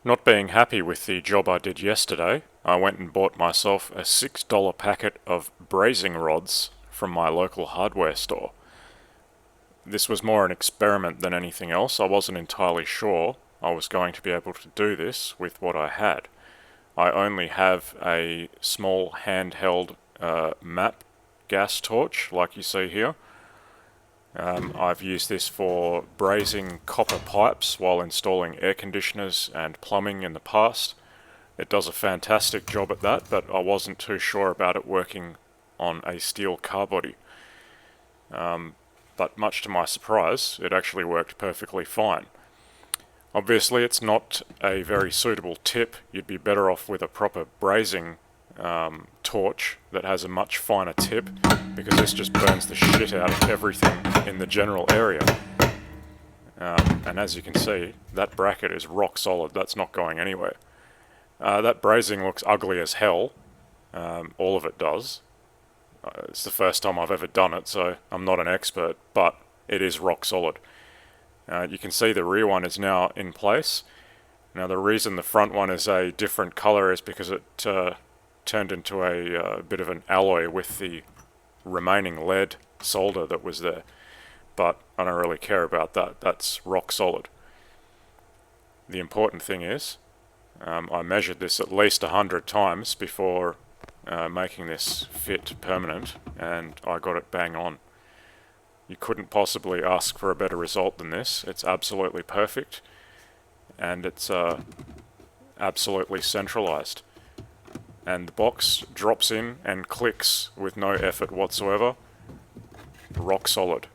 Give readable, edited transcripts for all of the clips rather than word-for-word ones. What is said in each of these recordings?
Not being happy with the job I did yesterday, I went and bought myself a $6 packet of brazing rods from my local hardware store. This was more an experiment than anything else. I wasn't entirely sure I was going to be able to do this with what I had. I only have a small handheld map gas torch, like you see here. I've used this for brazing copper pipes while installing air conditioners and plumbing in the past. It does a fantastic job at that, but I wasn't too sure about it working on a steel car body. But much to my surprise, it actually worked perfectly fine. Obviously, it's not a very suitable tip. You'd be better off with a proper brazing torch that has a much finer tip, because this just burns the shit out of everything in the general area. And as you can see, that bracket is rock solid. That's not going anywhere. That brazing looks ugly as hell. All of it does. It's the first time I've ever done it, so I'm not an expert, but it is rock solid. You can see the rear one is now in place. Now the reason the front one is a different color is because it turned into a bit of an alloy with the remaining lead solder that was there. But I don't really care about that. That's rock solid. The important thing is, I measured this at least 100 times before making this fit permanent, and I got it bang on. You couldn't possibly ask for a better result than this. It's absolutely perfect, and it's absolutely centralized. And the box drops in and clicks with no effort whatsoever. Rock solid.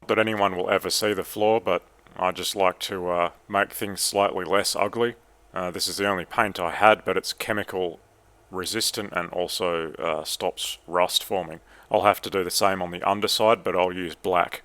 That anyone will ever see the floor, but I just like to make things slightly less ugly. This is the only paint I had, but it's chemical resistant and also stops rust forming. I'll have to do the same on the underside, but I'll use black.